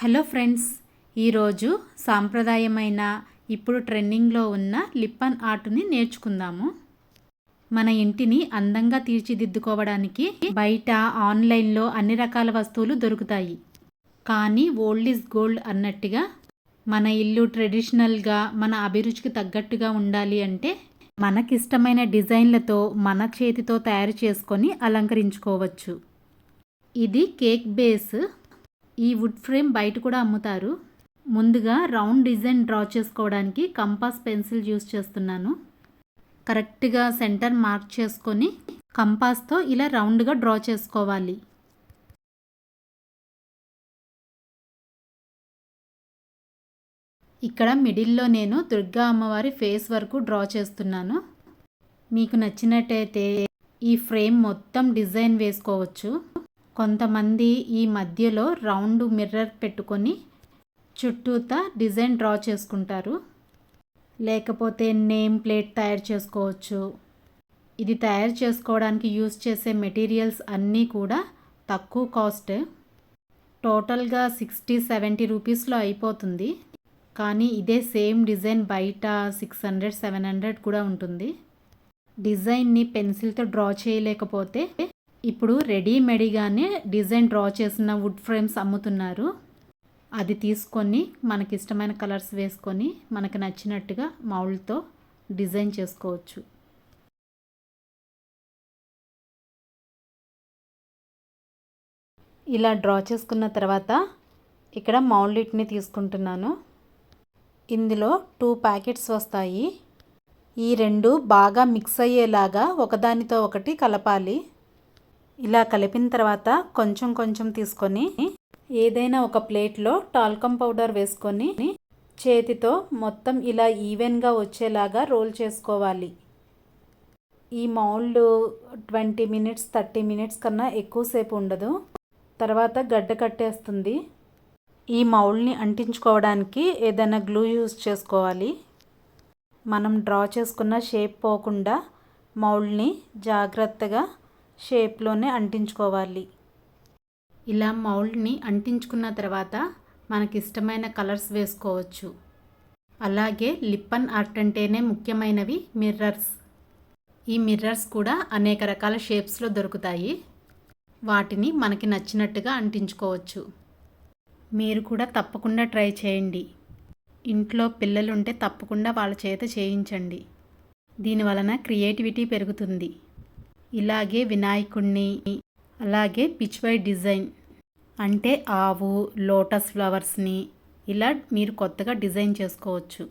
Hello friends, ఈరోజు సాంప్రదాయమైన ఇప్పుడు ట్రెండింగ్లో ఉన్న లిప్పన్ ఆర్ట్ని నేర్చుకుందాము. మన ఇంటిని అందంగా తీర్చిదిద్దుకోవడానికి బయట ఆన్లైన్లో అన్ని రకాల వస్తువులు దొరుకుతాయి. కానీ ఓల్డ్ ఈజ్ గోల్డ్ అన్నట్టుగా మన ఇల్లు ట్రెడిషనల్గా మన అభిరుచికి తగ్గట్టుగా ఉండాలి అంటే మనకిష్టమైన డిజైన్లతో మన చేతితో తయారు చేసుకొని అలంకరించుకోవచ్చు. ఇది కేక్ బేస్. ఈ వుడ్ ఫ్రేమ్ బయట కూడా అమ్ముతారు. ముందుగా రౌండ్ డిజైన్ డ్రా చేసుకోవడానికి కంపాస్ పెన్సిల్ యూస్ చేస్తున్నాను. కరెక్ట్గా సెంటర్ మార్క్ చేసుకొని కంపాస్తో ఇలా రౌండ్గా డ్రా చేసుకోవాలి. ఇక్కడ మిడిల్లో నేను దుర్గా అమ్మవారి ఫేస్ వరకు డ్రా చేస్తున్నాను. మీకు నచ్చినట్టయితే ఈ ఫ్రేమ్ మొత్తం డిజైన్ వేసుకోవచ్చు. కొంతమంది ఈ మధ్యలో రౌండ్ మిర్రర్ పెట్టుకొని చుట్టూతా డిజైన్ డ్రా చేసుకుంటారు. లేకపోతే నేమ్ ప్లేట్ తయారు చేసుకోవచ్చు. ఇది తయారు చేసుకోవడానికి యూస్ చేసే మెటీరియల్స్ అన్నీ కూడా తక్కువ కాస్ట్. టోటల్గా 60-70 రూపీస్లో అయిపోతుంది. కానీ ఇదే సేమ్ డిజైన్ బయట 600-700 కూడా ఉంటుంది. డిజైన్ని పెన్సిల్తో డ్రా చేయలేకపోతే ఇప్పుడు రెడీమేడ్గానే డిజైన్ డ్రా చేసిన వుడ్ ఫ్రేమ్స్ అమ్ముతున్నారు. అది తీసుకొని మనకి ఇష్టమైన కలర్స్ వేసుకొని మనకు నచ్చినట్టుగా మౌల్డ్తో డిజైన్ చేసుకోవచ్చు. ఇలా డ్రా చేసుకున్న తర్వాత ఇక్కడ మౌల్డ్ని తీసుకుంటున్నాను. ఇందులో 2 ప్యాకెట్స్ వస్తాయి. ఈ రెండు బాగా మిక్స్ అయ్యేలాగా ఒకదానితో ఒకటి కలపాలి. ఇలా కలిపిన తర్వాత కొంచెం కొంచెం తీసుకొని ఏదైనా ఒక ప్లేట్లో టాల్కమ్ పౌడర్ వేసుకొని చేతితో మొత్తం ఇలా ఈవెన్గా వచ్చేలాగా రోల్ చేసుకోవాలి. ఈ మౌల్డ్ 20 మినిట్స్ 30 మినిట్స్ కన్నా ఎక్కువసేపు ఉండదు. తర్వాత గడ్డ కట్టేస్తుంది. ఈ మౌల్డ్ని అంటించుకోవడానికి ఏదైనా గ్లూ యూస్ చేసుకోవాలి. మనం డ్రా చేసుకున్న షేప్ పోకుండా మౌల్డ్ని జాగ్రత్తగా షేప్లోనే అంటించుకోవాలి. ఇలా మౌల్డ్ని అంటించుకున్న తర్వాత మనకి ఇష్టమైన కలర్స్ వేసుకోవచ్చు. అలాగే లిప్పన్ ఆర్ట్ అంటేనే ముఖ్యమైనవి మిర్రర్స్. ఈ మిర్రర్స్ కూడా అనేక రకాల షేప్స్లో దొరుకుతాయి. వాటిని మనకి నచ్చినట్టుగా అంటించుకోవచ్చు. మీరు కూడా తప్పకుండా ట్రై చేయండి. ఇంట్లో పిల్లలుంటే తప్పకుండా వాళ్ళ చేత చేయించండి. దీనివలన క్రియేటివిటీ పెరుగుతుంది. ఇలాగే వినాయకుడిని, అలాగే పిచ్వై డిజైన్ అంటే ఆవు, లోటస్ ఫ్లవర్స్ని ఇలా మీరు కొత్తగా డిజైన్ చేసుకోవచ్చు.